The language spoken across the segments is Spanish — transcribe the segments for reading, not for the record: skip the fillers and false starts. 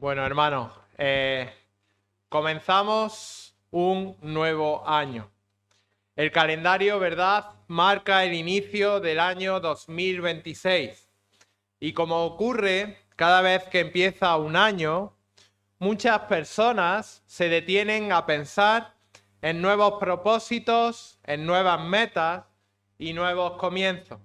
Bueno, hermanos, comenzamos un nuevo año. El calendario, ¿verdad?, marca el inicio del año 2026. Y como ocurre cada vez que empieza un año, muchas personas se detienen a pensar en nuevos propósitos, en nuevas metas y nuevos comienzos.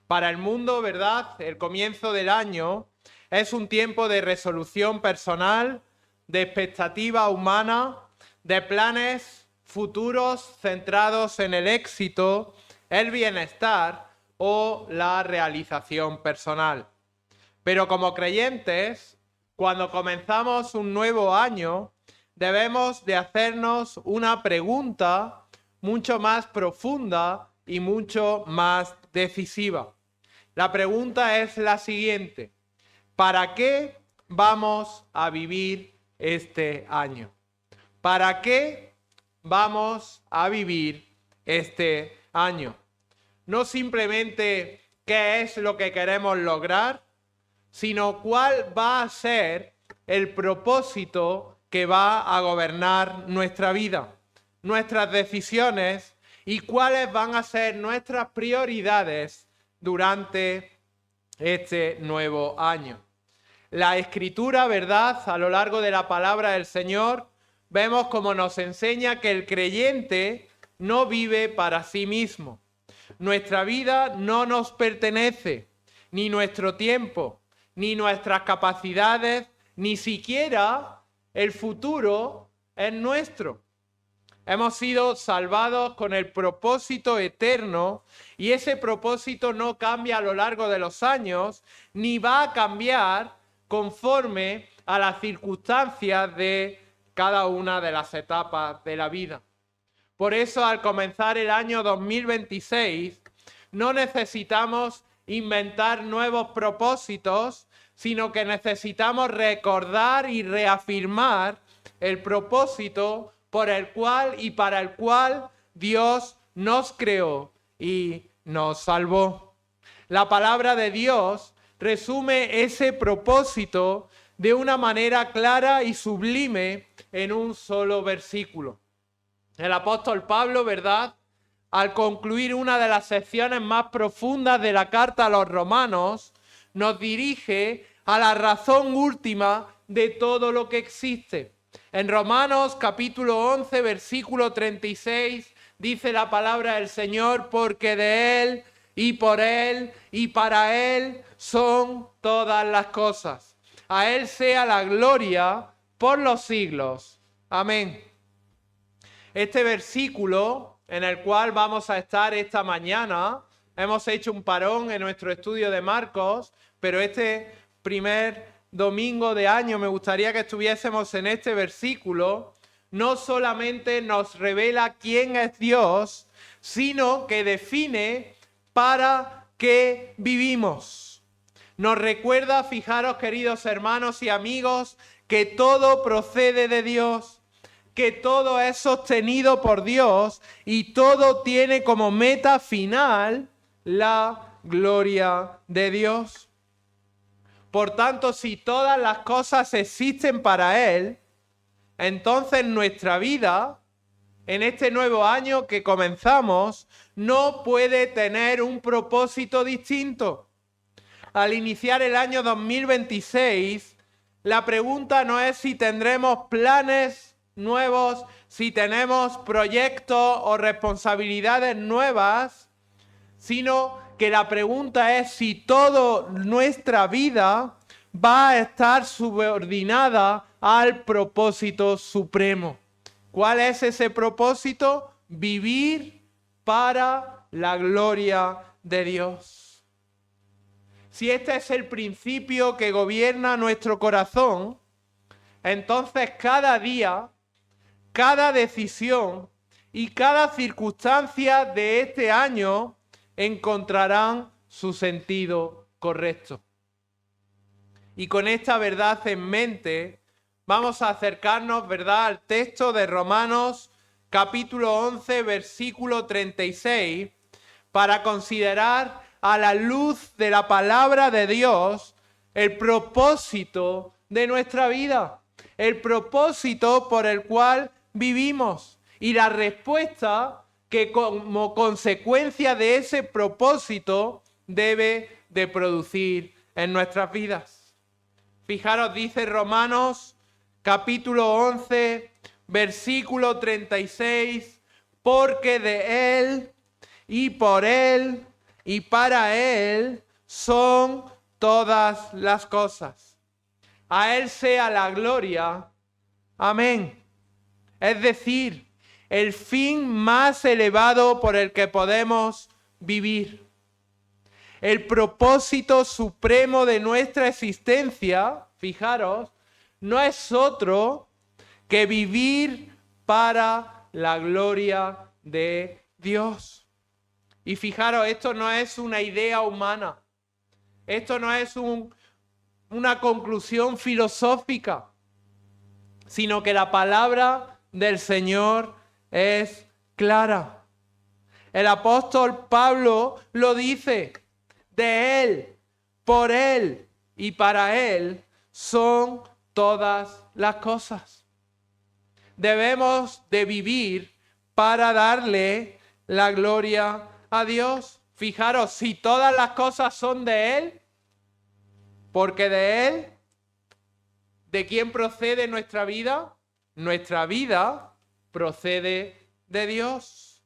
Para el mundo, ¿verdad?, el comienzo del año es un tiempo de resolución personal, de expectativa humana, de planes futuros centrados en el éxito, el bienestar o la realización personal. Pero como creyentes, cuando comenzamos un nuevo año, debemos de hacernos una pregunta mucho más profunda y mucho más decisiva. La pregunta es la siguiente: ¿para qué vamos a vivir este año? ¿Para qué vamos a vivir este año? No simplemente qué es lo que queremos lograr, sino cuál va a ser el propósito que va a gobernar nuestra vida, nuestras decisiones y cuáles van a ser nuestras prioridades durante este nuevo año. La Escritura, ¿verdad?, a lo largo de la palabra del Señor, vemos cómo nos enseña que el creyente no vive para sí mismo. Nuestra vida no nos pertenece, ni nuestro tiempo, ni nuestras capacidades, ni siquiera el futuro es nuestro. Hemos sido salvados con el propósito eterno y ese propósito no cambia a lo largo de los años, ni va a cambiar conforme a las circunstancias de cada una de las etapas de la vida. Por eso, al comenzar el año 2026, no necesitamos inventar nuevos propósitos, sino que necesitamos recordar y reafirmar el propósito por el cual y para el cual Dios nos creó y nos salvó. La palabra de Dios resume ese propósito de una manera clara y sublime en un solo versículo. El apóstol Pablo, ¿verdad?, al concluir una de las secciones más profundas de la carta a los romanos, nos dirige a la razón última de todo lo que existe. En Romanos capítulo 11, versículo 36, dice la palabra del Señor: porque de Él y por Él y para Él son todas las cosas. A Él sea la gloria por los siglos. Amén. Este versículo en el cual vamos a estar esta mañana, hemos hecho un parón en nuestro estudio de Marcos, pero este primer domingo de año me gustaría que estuviésemos en este versículo. No solamente nos revela quién es Dios, sino que define para qué vivimos. Nos recuerda, fijaros, queridos hermanos y amigos, que todo procede de Dios, que todo es sostenido por Dios y todo tiene como meta final la gloria de Dios. Por tanto, si todas las cosas existen para Él, entonces nuestra vida, en este nuevo año que comenzamos, no puede tener un propósito distinto. Al iniciar el año 2026, la pregunta no es si tendremos planes nuevos, si tenemos proyectos o responsabilidades nuevas, sino que la pregunta es si toda nuestra vida va a estar subordinada al propósito supremo. ¿Cuál es ese propósito? Vivir para la gloria de Dios. Si este es el principio que gobierna nuestro corazón, entonces cada día, cada decisión y cada circunstancia de este año encontrarán su sentido correcto. Y con esta verdad en mente, vamos a acercarnos, ¿verdad?, al texto de Romanos capítulo 11, versículo 36, para considerar a la luz de la palabra de Dios el propósito de nuestra vida, el propósito por el cual vivimos y la respuesta que como consecuencia de ese propósito debe de producir en nuestras vidas. Fijaros, dice Romanos capítulo 11, versículo 36, porque de Él y por Él y para Él son todas las cosas. A Él sea la gloria. Amén. Es decir, el fin más elevado por el que podemos vivir. El propósito supremo de nuestra existencia, fijaros, no es otro que vivir para la gloria de Dios. Y fijaros, esto no es una idea humana. Esto no es una conclusión filosófica, sino que la palabra del Señor es clara. El apóstol Pablo lo dice, de Él, por Él y para Él son todas las cosas. Debemos de vivir para darle la gloria a Dios. Fijaros, si todas las cosas son de Él, porque de Él, ¿de quién procede nuestra vida? Nuestra vida procede de Dios.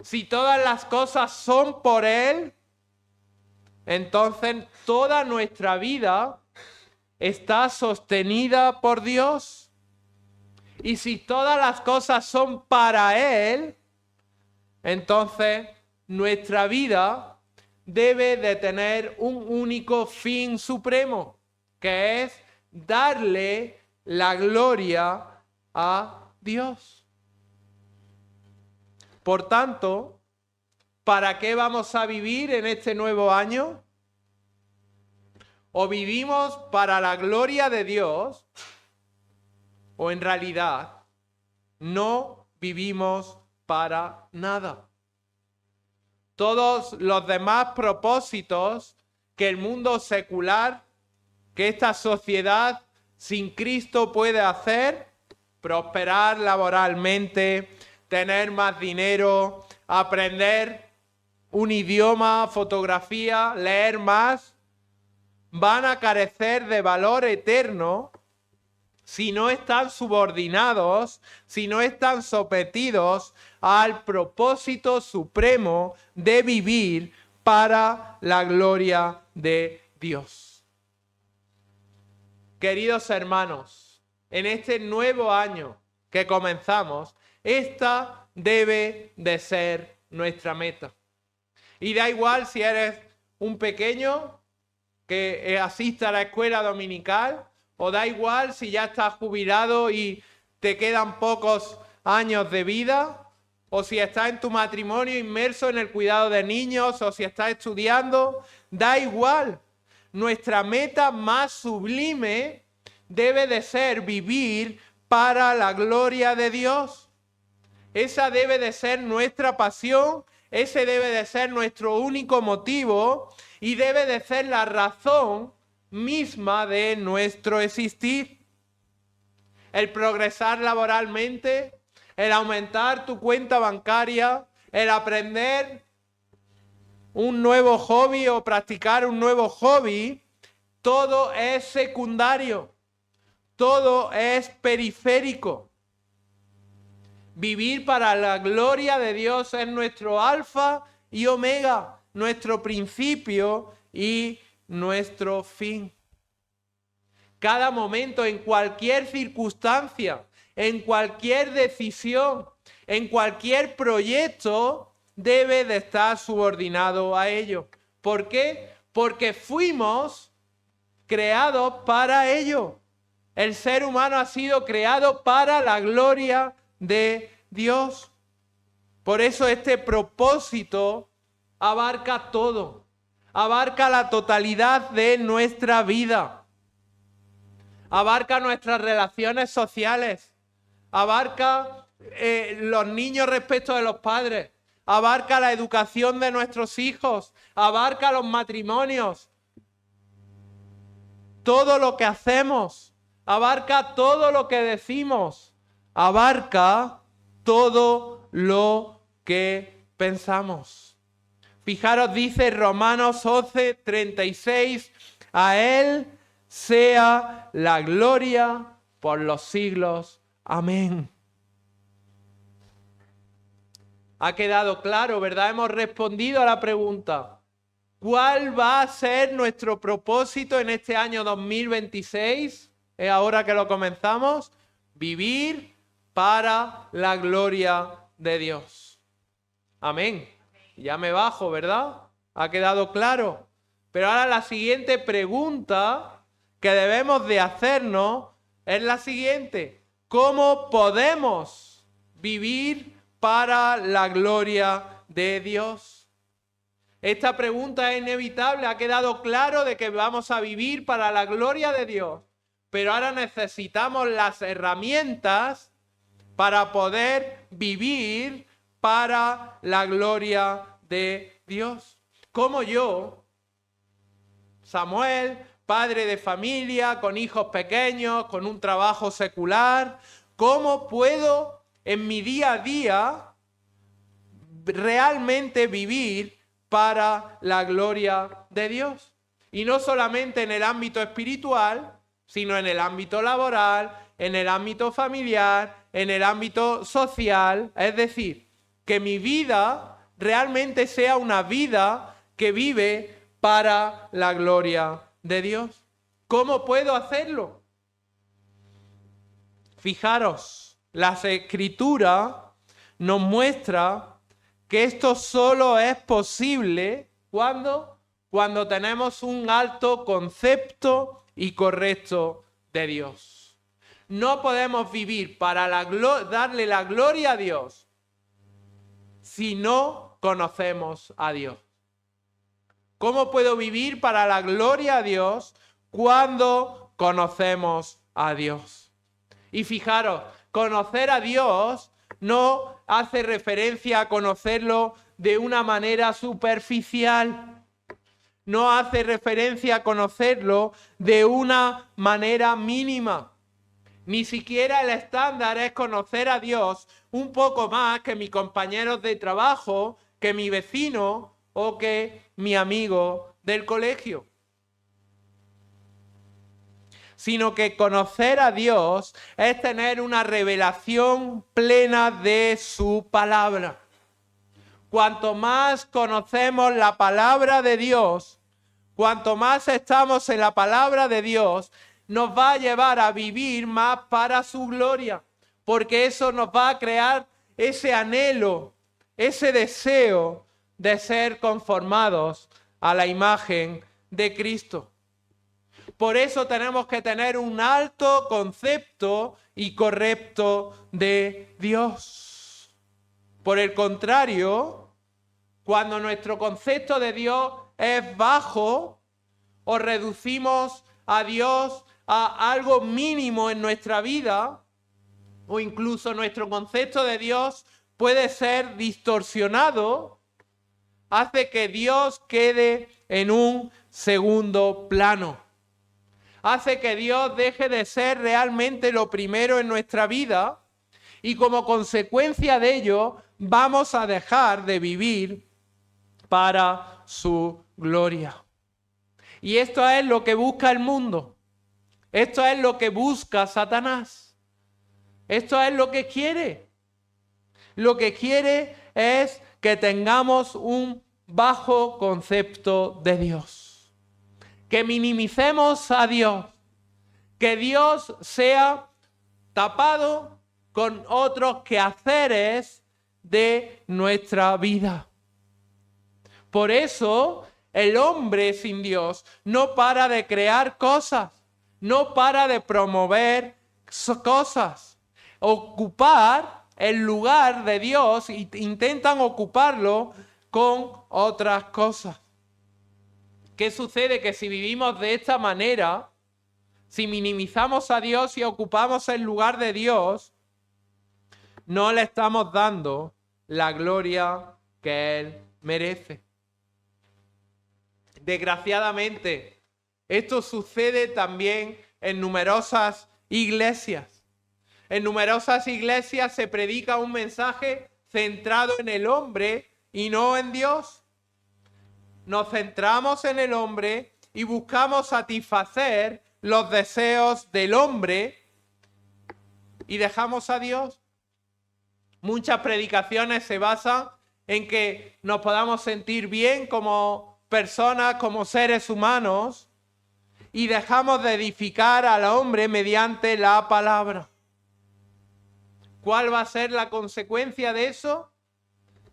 Si todas las cosas son por Él, entonces toda nuestra vida está sostenida por Dios. Y si todas las cosas son para Él, entonces nuestra vida debe de tener un único fin supremo, que es darle la gloria a Dios. Por tanto, ¿para qué vamos a vivir en este nuevo año? O vivimos para la gloria de Dios, o en realidad no vivimos para nada. Todos los demás propósitos que el mundo secular, que esta sociedad sin Cristo puede hacer, prosperar laboralmente, tener más dinero, aprender un idioma, fotografía, leer más, van a carecer de valor eterno si no están subordinados, si no están sometidos al propósito supremo de vivir para la gloria de Dios. Queridos hermanos, en este nuevo año que comenzamos, esta debe de ser nuestra meta. Y da igual si eres un pequeño que asiste a la escuela dominical, o da igual si ya estás jubilado y te quedan pocos años de vida, o si estás en tu matrimonio inmerso en el cuidado de niños, o si estás estudiando, da igual. Nuestra meta más sublime debe de ser vivir para la gloria de Dios. Esa debe de ser nuestra pasión, ese debe de ser nuestro único motivo y debe de ser la razón misma de nuestro existir. El progresar laboralmente, el aumentar tu cuenta bancaria, el aprender un nuevo hobby o practicar un nuevo hobby, todo es secundario, todo es periférico. Vivir para la gloria de Dios es nuestro alfa y omega, nuestro principio y nuestro fin. Cada momento, en cualquier circunstancia, en cualquier decisión, en cualquier proyecto, debe de estar subordinado a ello. ¿Por qué? Porque fuimos creados para ello. El ser humano ha sido creado para la gloria de Dios. Por eso este propósito abarca todo. Abarca la totalidad de nuestra vida. Abarca nuestras relaciones sociales. Abarca los niños respecto de los padres. Abarca la educación de nuestros hijos. Abarca los matrimonios. Todo lo que hacemos abarca todo lo que decimos, abarca todo lo que pensamos. Fijaros, dice Romanos 11:36, a Él sea la gloria por los siglos. Amén. Ha quedado claro, ¿verdad? Hemos respondido a la pregunta. ¿Cuál va a ser nuestro propósito en este año 2026? Es ahora que lo comenzamos. Vivir para la gloria de Dios. Amén. Ya me bajo, ¿verdad? ¿Ha quedado claro? Pero ahora la siguiente pregunta que debemos de hacernos es la siguiente. ¿Cómo podemos vivir para la gloria de Dios? Esta pregunta es inevitable. Ha quedado claro de que vamos a vivir para la gloria de Dios. Pero ahora necesitamos las herramientas para poder vivir para la gloria de Dios. Como yo, Samuel, padre de familia, con hijos pequeños, con un trabajo secular, ¿cómo puedo en mi día a día realmente vivir para la gloria de Dios? Y no solamente en el ámbito espiritual, sino en el ámbito laboral, en el ámbito familiar, en el ámbito social. Es decir, que mi vida realmente sea una vida que vive para la gloria de Dios. ¿Cómo puedo hacerlo? Fijaros, la Escritura nos muestra que esto solo es posible cuando tenemos un alto concepto y correcto de Dios. No podemos vivir para darle la gloria a Dios si no conocemos a Dios. ¿Cómo puedo vivir para la gloria a Dios cuando conocemos a Dios? Y fijaros, conocer a Dios no hace referencia a conocerlo de una manera superficial. No hace referencia a conocerlo de una manera mínima. Ni siquiera el estándar es conocer a Dios un poco más que mis compañeros de trabajo, que mi vecino o que mi amigo del colegio. Sino que conocer a Dios es tener una revelación plena de su palabra. Cuanto más conocemos la palabra de Dios, cuanto más estamos en la palabra de Dios, nos va a llevar a vivir más para su gloria, porque eso nos va a crear ese anhelo, ese deseo de ser conformados a la imagen de Cristo. Por eso tenemos que tener un alto concepto y correcto de Dios. Por el contrario, cuando nuestro concepto de Dios es bajo o reducimos a Dios a algo mínimo en nuestra vida, o incluso nuestro concepto de Dios puede ser distorsionado, hace que Dios quede en un segundo plano. Hace que Dios deje de ser realmente lo primero en nuestra vida y como consecuencia de ello vamos a dejar de vivir para su gloria. Y esto es lo que busca el mundo. Esto es lo que busca Satanás. Esto es lo que quiere. Lo que quiere es que tengamos un bajo concepto de Dios. Que minimicemos a Dios. Que Dios sea tapado con otros quehaceres de nuestra vida. Por eso el hombre sin Dios no para de crear cosas, no para de promover cosas. Ocupar el lugar de Dios e intentan ocuparlo con otras cosas. ¿Qué sucede? Que si vivimos de esta manera, si minimizamos a Dios y ocupamos el lugar de Dios, no le estamos dando la gloria que Él merece. Desgraciadamente, esto sucede también en numerosas iglesias. En numerosas iglesias se predica un mensaje centrado en el hombre y no en Dios. Nos centramos en el hombre y buscamos satisfacer los deseos del hombre y dejamos a Dios. Muchas predicaciones se basan en que nos podamos sentir bien como personas, como seres humanos, y dejamos de edificar al hombre mediante la palabra. ¿Cuál va a ser la consecuencia de eso?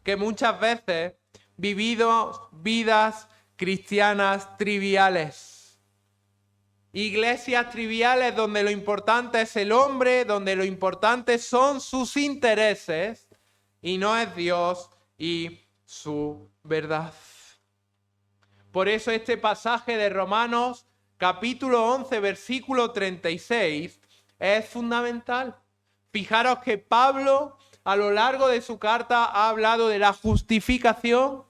Que muchas veces vivimos vidas cristianas triviales. Iglesias triviales donde lo importante es el hombre, donde lo importante son sus intereses y no es Dios y su verdad. Por eso este pasaje de Romanos capítulo 11 versículo 36 es fundamental. Fijaros que Pablo a lo largo de su carta ha hablado de la justificación,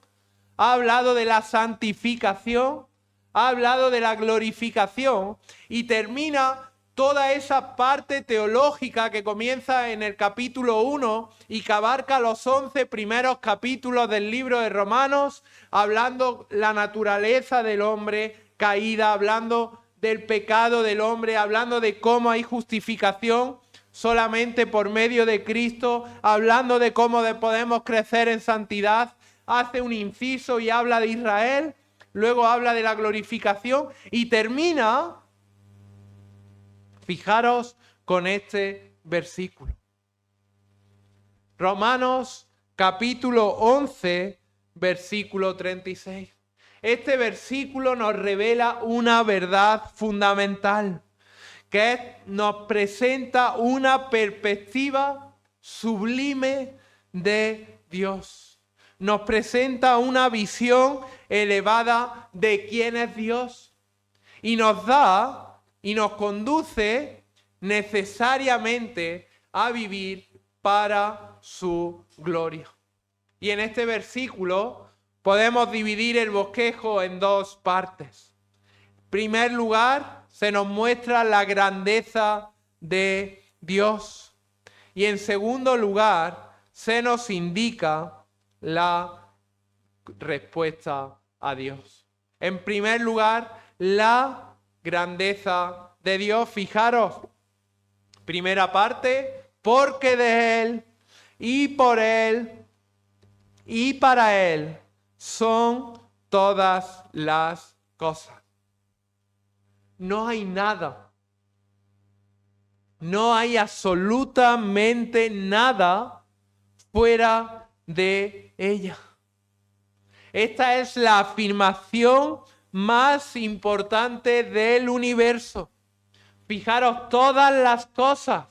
ha hablado de la santificación, ha hablado de la glorificación y termina toda esa parte teológica que comienza en el capítulo 1 y que abarca los 11 primeros capítulos del libro de Romanos, hablando la naturaleza del hombre caída, hablando del pecado del hombre, hablando de cómo hay justificación solamente por medio de Cristo, hablando de cómo podemos crecer en santidad. Hace un inciso y habla de Israel, luego habla de la glorificación y termina, fijaros, con este versículo. Romanos capítulo 11, versículo 36. Este versículo nos revela una verdad fundamental, que nos presenta una perspectiva sublime de Dios. Nos presenta una visión elevada de quién es Dios y nos da y nos conduce necesariamente a vivir para su gloria. Y en este versículo podemos dividir el bosquejo en dos partes. En primer lugar, se nos muestra la grandeza de Dios. Y en segundo lugar, se nos indica la respuesta a Dios. En primer lugar, la grandeza de Dios. Fijaros, primera parte, porque de Él y por Él y para Él son todas las cosas. No hay nada, no hay absolutamente nada fuera de ella. Esta es la afirmación más importante del universo. Fijaros, todas las cosas,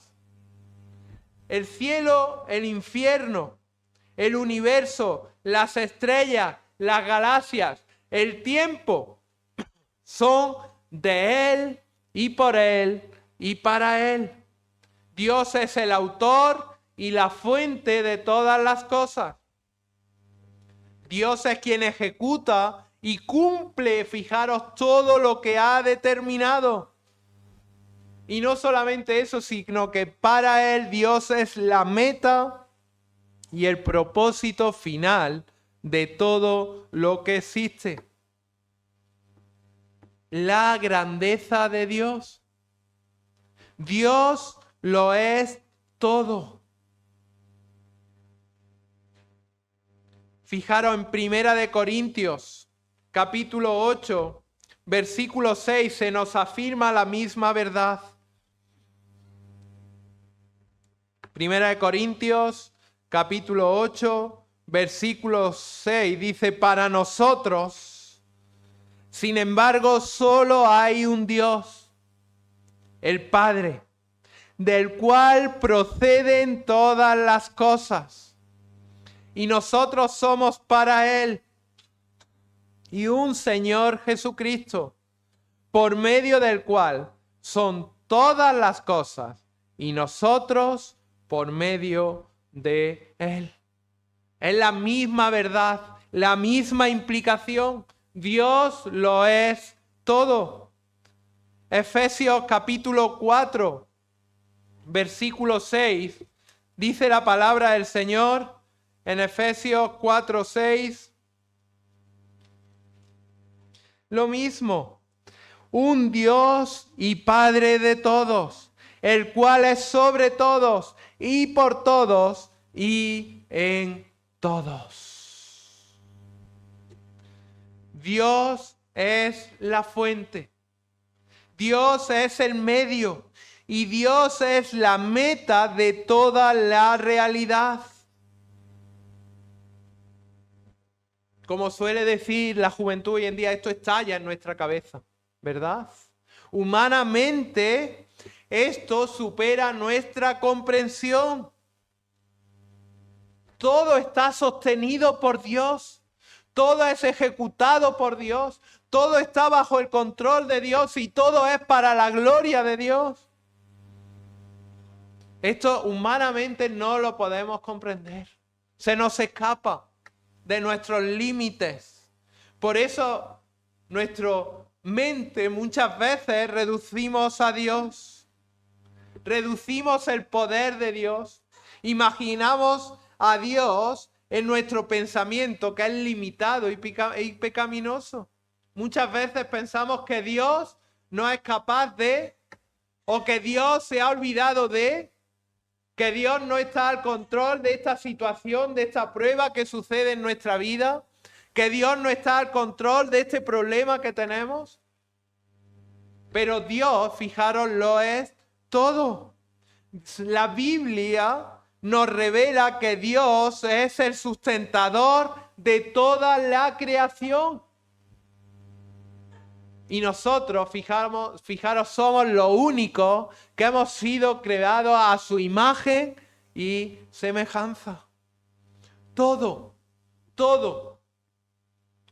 el cielo, el infierno, el universo, las estrellas, las galaxias, el tiempo, son de Él y por Él y para Él. Dios es el autor y la fuente de todas las cosas. Dios es quien ejecuta y cumple, fijaros, todo lo que ha determinado. Y no solamente eso, sino que para Él Dios es la meta y el propósito final de todo lo que existe. La grandeza de Dios. Dios lo es todo. Fijaros en 1 Corintios, capítulo 8, versículo 6, se nos afirma la misma verdad. 1 Corintios, capítulo 8, versículo 6, dice, para nosotros, sin embargo, solo hay un Dios, el Padre, del cual proceden todas las cosas, y nosotros somos para Él, y un Señor Jesucristo, por medio del cual son todas las cosas, y nosotros por medio de Él. Es la misma verdad, la misma implicación. Dios lo es todo. Efesios capítulo 4, versículo 6, dice la palabra del Señor en Efesios 4:6. Lo mismo, un Dios y Padre de todos, el cual es sobre todos y por todos y en todos. Dios es la fuente, Dios es el medio y Dios es la meta de toda la realidad. Como suele decir la juventud hoy en día, esto estalla en nuestra cabeza, ¿verdad? Humanamente, esto supera nuestra comprensión. Todo está sostenido por Dios, todo es ejecutado por Dios, todo está bajo el control de Dios y todo es para la gloria de Dios. Esto humanamente no lo podemos comprender, se nos escapa de nuestros límites. Por eso nuestra mente muchas veces reducimos a Dios, reducimos el poder de Dios, imaginamos a Dios en nuestro pensamiento que es limitado y pecaminoso. Muchas veces pensamos que Dios no es capaz de, o que Dios se ha olvidado de, que Dios no está al control de esta situación, de esta prueba que sucede en nuestra vida, que Dios no está al control de este problema que tenemos. Pero Dios, fijaros, lo es todo. La Biblia nos revela que Dios es el sustentador de toda la creación. Y nosotros, fijaros, somos los únicos que hemos sido creados a su imagen y semejanza. Todo,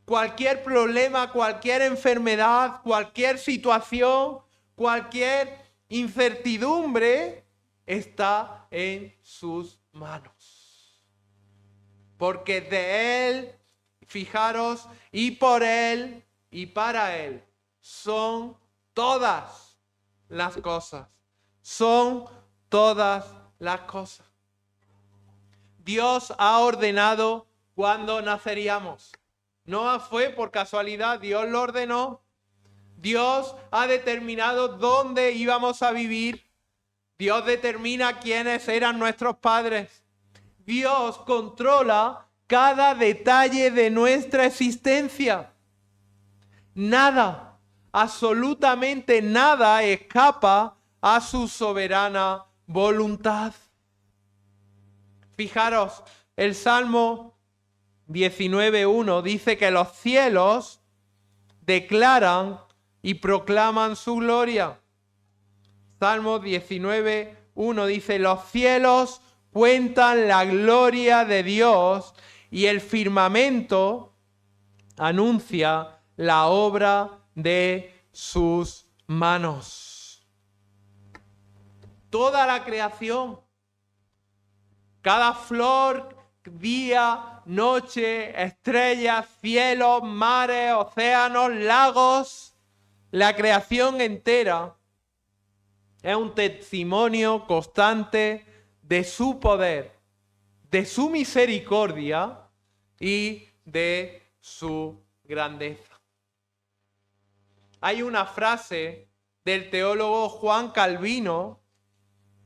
cualquier problema, cualquier enfermedad, cualquier situación, cualquier incertidumbre está en sus manos. Porque de Él, fijaros, y por Él y para Él son todas las cosas. Son todas las cosas. Dios ha ordenado cuándo naceríamos. No fue por casualidad, Dios lo ordenó. Dios ha determinado dónde íbamos a vivir. Dios determina quiénes eran nuestros padres. Dios controla cada detalle de nuestra existencia. Nada, absolutamente nada escapa a su soberana voluntad. Fijaros, el Salmo 19:1 dice que los cielos declaran y proclaman su gloria. Salmo 19:1 dice, los cielos cuentan la gloria de Dios y el firmamento anuncia la obra de sus manos. Toda la creación, cada flor, día, noche, estrellas, cielos, mares, océanos, lagos, la creación entera es un testimonio constante de su poder, de su misericordia y de su grandeza. Hay una frase del teólogo Juan Calvino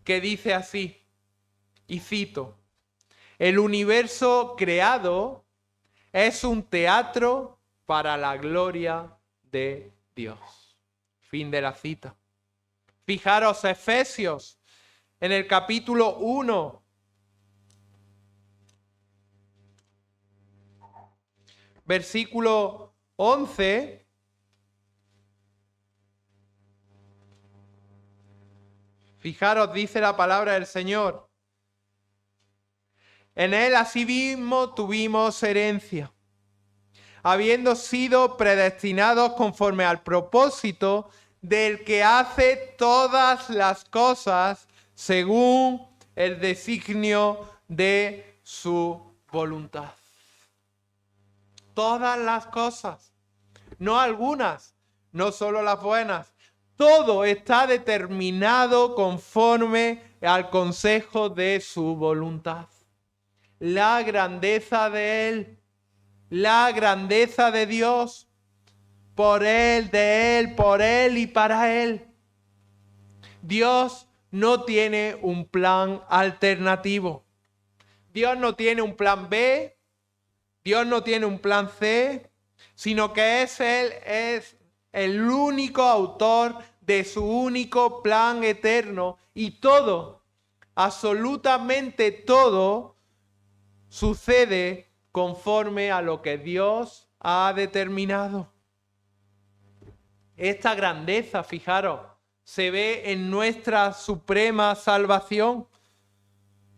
que dice así, y cito, el universo creado es un teatro para la gloria de Dios. Fin de la cita. Fijaros, Efesios, en el capítulo 1, versículo 11, fijaros, dice la palabra del Señor. En él asimismo tuvimos herencia, habiendo sido predestinados conforme al propósito del que hace todas las cosas según el designio de su voluntad. Todas las cosas, no algunas, no solo las buenas, todo está determinado conforme al consejo de su voluntad. La grandeza de Él, la grandeza de Dios, por Él, de Él, por Él y para Él. Dios no tiene un plan alternativo. Dios no tiene un plan B, Dios no tiene un plan C, sino que Él es el único autor de su único plan eterno, y todo, absolutamente todo, sucede conforme a lo que Dios ha determinado. Esta grandeza, fijaros, se ve en nuestra suprema salvación.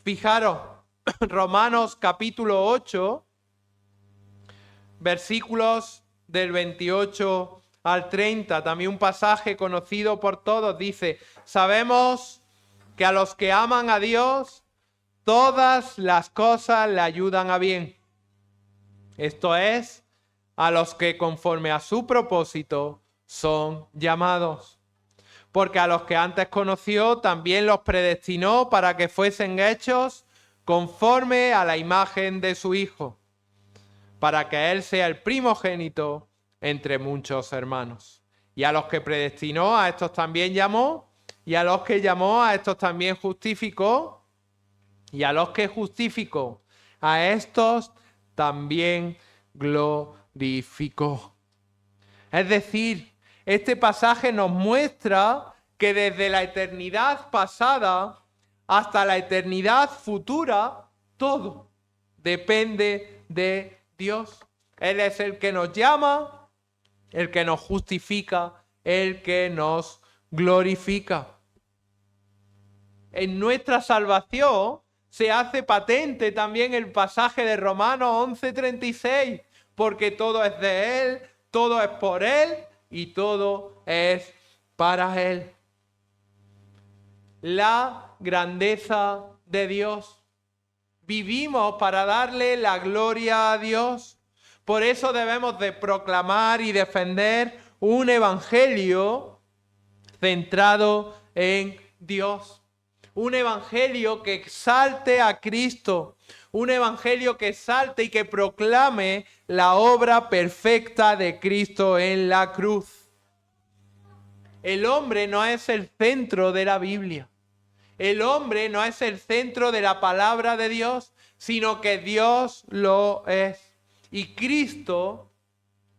Fijaros, Romanos capítulo 8, versículos del 28 al 30, también un pasaje conocido por todos, dice: sabemos que a los que aman a Dios, todas las cosas le ayudan a bien. Esto es, a los que conforme a su propósito son llamados. Porque a los que antes conoció, también los predestinó para que fuesen hechos conforme a la imagen de su Hijo, para que Él sea el primogénito entre muchos hermanos. Y a los que predestinó, a estos también llamó, y a los que llamó, a estos también justificó, y a los que justificó, a estos también glorificó. Es decir, este pasaje nos muestra que desde la eternidad pasada hasta la eternidad futura, todo depende de Dios. Él es el que nos llama, el que nos justifica, el que nos glorifica. En nuestra salvación se hace patente también el pasaje de Romanos 11:36, porque todo es de Él, todo es por Él y todo es para Él. La grandeza de Dios. Vivimos para darle la gloria a Dios. Por eso debemos de proclamar y defender un evangelio centrado en Dios. Un evangelio que exalte a Cristo. Un evangelio que exalte y que proclame la obra perfecta de Cristo en la cruz. El hombre no es el centro de la Biblia. El hombre no es el centro de la palabra de Dios, sino que Dios lo es. Y Cristo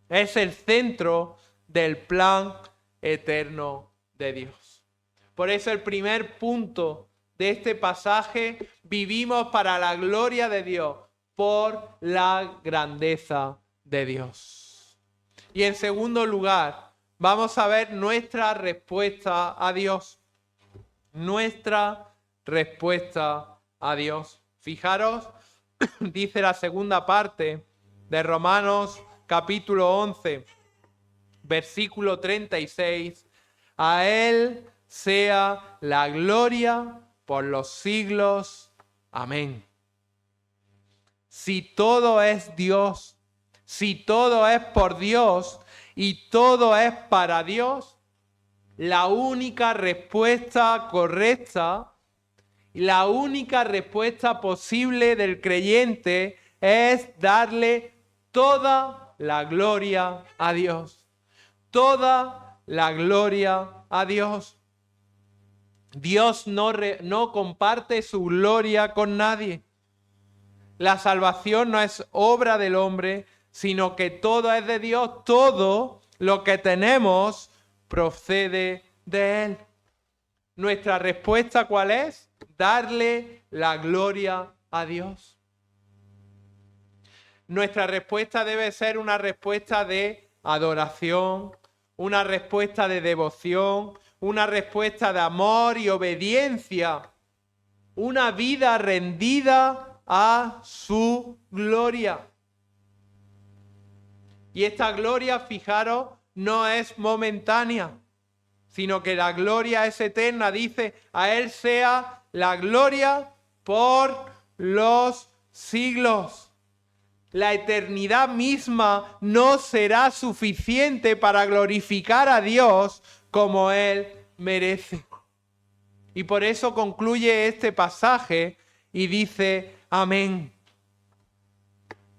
es el centro del plan eterno de Dios. Por eso el primer punto de este pasaje: vivimos para la gloria de Dios, por la grandeza de Dios. Y en segundo lugar, vamos a ver nuestra respuesta a Dios. Nuestra respuesta a Dios. Fijaros, dice la segunda parte de Romanos capítulo 11, versículo 36. A Él sea la gloria por los siglos. Amén. Si todo es Dios, si todo es por Dios y todo es para Dios, la única respuesta correcta, la única respuesta posible del creyente es darle toda la gloria a Dios. Toda la gloria a Dios. Dios no comparte su gloria con nadie. La salvación no es obra del hombre, sino que todo es de Dios. Todo lo que tenemos procede de Él. Nuestra respuesta, ¿cuál es? Darle la gloria a Dios. Nuestra respuesta debe ser una respuesta de adoración, una respuesta de devoción, una respuesta de amor y obediencia, una vida rendida a su gloria. Y esta gloria, fijaros, no es momentánea, sino que la gloria es eterna. Dice: a Él sea la gloria por los siglos. la eternidad misma no será suficiente para glorificar a Dios como Él merece. Y por eso concluye este pasaje y dice, amén.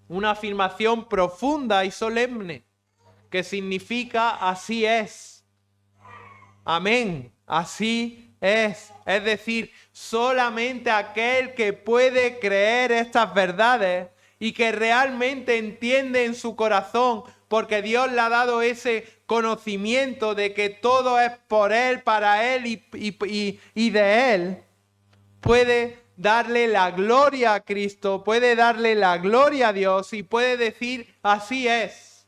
Una afirmación profunda y solemne que significa así es. Amén, así es. Es decir, solamente aquel que puede creer estas verdades y que realmente entiende en su corazón, porque Dios le ha dado ese conocimiento de que todo es por Él, para Él y de Él, puede darle la gloria a Cristo, puede darle la gloria a Dios y puede decir así es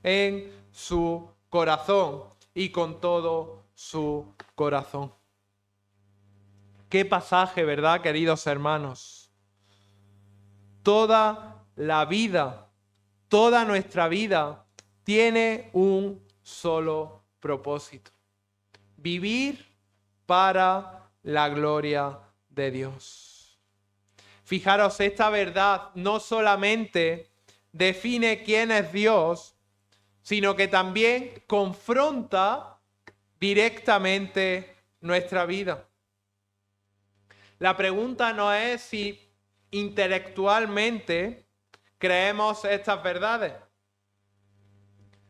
en su corazón y con todo su corazón. Qué pasaje, ¿verdad, queridos hermanos? Toda la vida, toda nuestra vida tiene un solo propósito: vivir para la gloria de Dios. Fijaros, esta verdad no solamente define quién es Dios, sino que también confronta directamente nuestra vida. La pregunta no es si intelectualmente creemos estas verdades,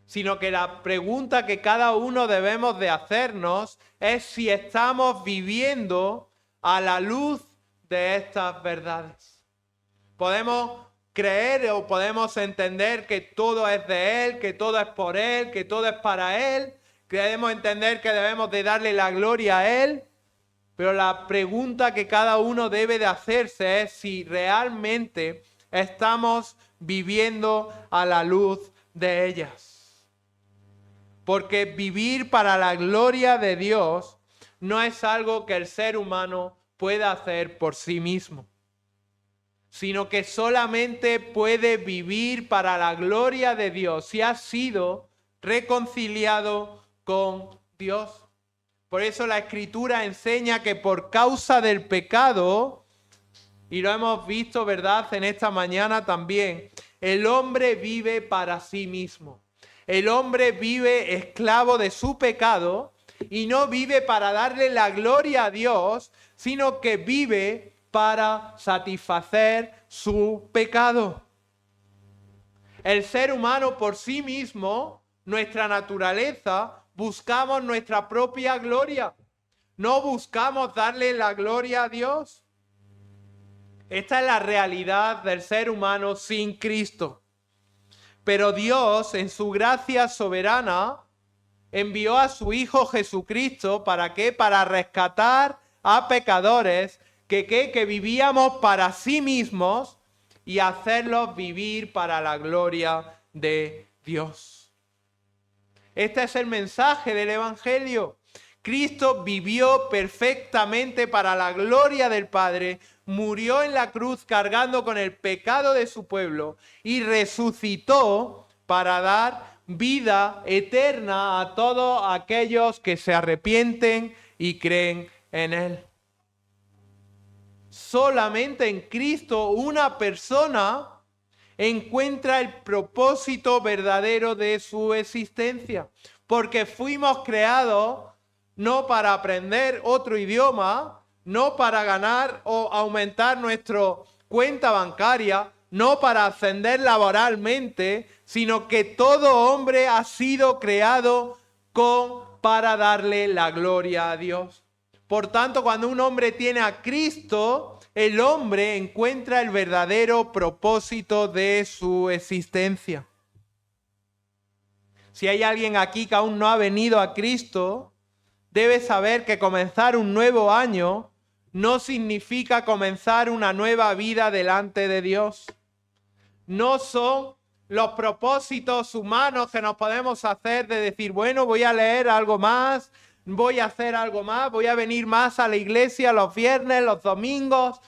sino que la pregunta que cada uno debemos de hacernos es si estamos viviendo a la luz de estas verdades. Podemos creer o podemos entender que todo es de Él, que todo es por Él, que todo es para Él. Debemos entender que debemos de darle la gloria a Él. Pero la pregunta que cada uno debe de hacerse es si realmente estamos viviendo a la luz de ellas. Porque vivir para la gloria de Dios no es algo que el ser humano pueda hacer por sí mismo, sino que solamente puede vivir para la gloria de Dios si ha sido reconciliado con Dios. Por eso la Escritura enseña que por causa del pecado, y lo hemos visto, ¿verdad?, en esta mañana también, el hombre vive para sí mismo. El hombre vive esclavo de su pecado y no vive para darle la gloria a Dios, sino que vive para satisfacer su pecado. El ser humano por sí mismo, nuestra naturaleza, buscamos nuestra propia gloria. No buscamos darle la gloria a Dios. Esta es la realidad del ser humano sin Cristo. Pero Dios, en su gracia soberana, envió a su Hijo Jesucristo, ¿para qué? Para rescatar a pecadores que vivíamos para sí mismos y hacerlos vivir para la gloria de Dios. Este es el mensaje del Evangelio. Cristo vivió perfectamente para la gloria del Padre, murió en la cruz cargando con el pecado de su pueblo y resucitó para dar vida eterna a todos aquellos que se arrepienten y creen en Él. Solamente en Cristo una persona encuentra el propósito verdadero de su existencia, porque fuimos creados no para aprender otro idioma, no para ganar o aumentar nuestra cuenta bancaria, no para ascender laboralmente, sino que todo hombre ha sido creado para darle la gloria a Dios. Por tanto, cuando un hombre tiene a Cristo, el hombre encuentra el verdadero propósito de su existencia. Si hay alguien aquí que aún no ha venido a Cristo, debe saber que comenzar un nuevo año no significa comenzar una nueva vida delante de Dios. No son los propósitos humanos que nos podemos hacer de decir, bueno, voy a leer algo más, voy a hacer algo más, voy a venir más a la iglesia los viernes, los domingos,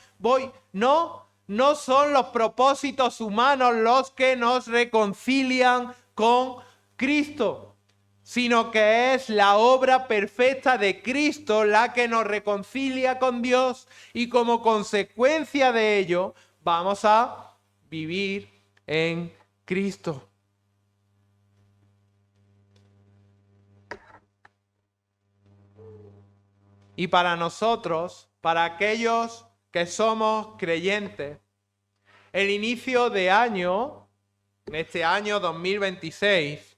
no son los propósitos humanos los que nos reconcilian con Cristo, sino que es la obra perfecta de Cristo la que nos reconcilia con Dios y como consecuencia de ello vamos a vivir en Cristo. Y para nosotros, para aquellos que somos creyentes, el inicio de año, en este año 2026,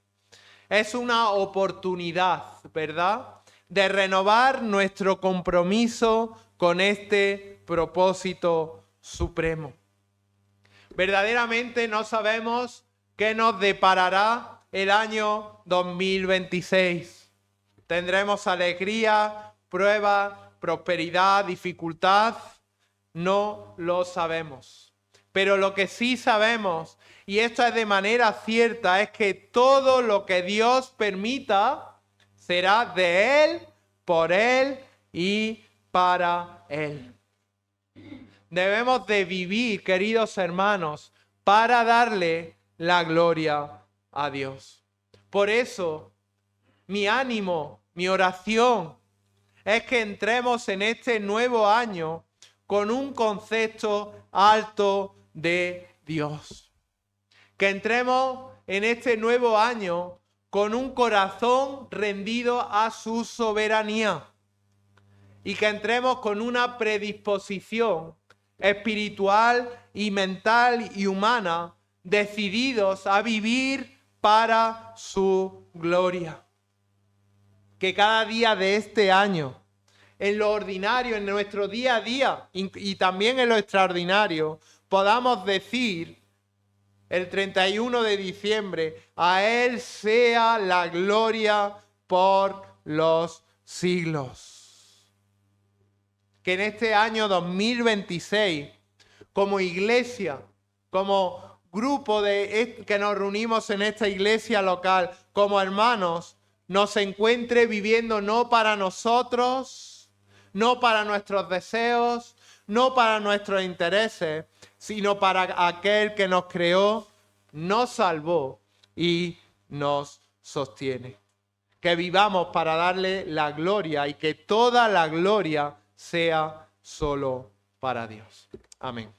es una oportunidad, ¿verdad?, de renovar nuestro compromiso con este propósito supremo. Verdaderamente no sabemos qué nos deparará el año 2026. ¿Tendremos alegría, prueba, prosperidad, dificultad? No lo sabemos. Pero lo que sí sabemos, y esto es de manera cierta, es que todo lo que Dios permita será de Él, por Él y para Él. Debemos de vivir, queridos hermanos, para darle la gloria a Dios. Por eso, mi ánimo, mi oración, es que entremos en este nuevo año con un concepto alto de Dios. Que entremos en este nuevo año con un corazón rendido a su soberanía. Y que entremos con una predisposición espiritual y mental y humana, decididos a vivir para su gloria. Que cada día de este año, en lo ordinario, en nuestro día a día y también en lo extraordinario, podamos decir el 31 de diciembre, a Él sea la gloria por los siglos. Que en este año 2026, como iglesia, como grupo que nos reunimos en esta iglesia local, como hermanos, nos encuentre viviendo no para nosotros, no para nuestros deseos, no para nuestros intereses, sino para aquel que nos creó, nos salvó y nos sostiene. Que vivamos para darle la gloria y que toda la gloria sea solo para Dios. Amén.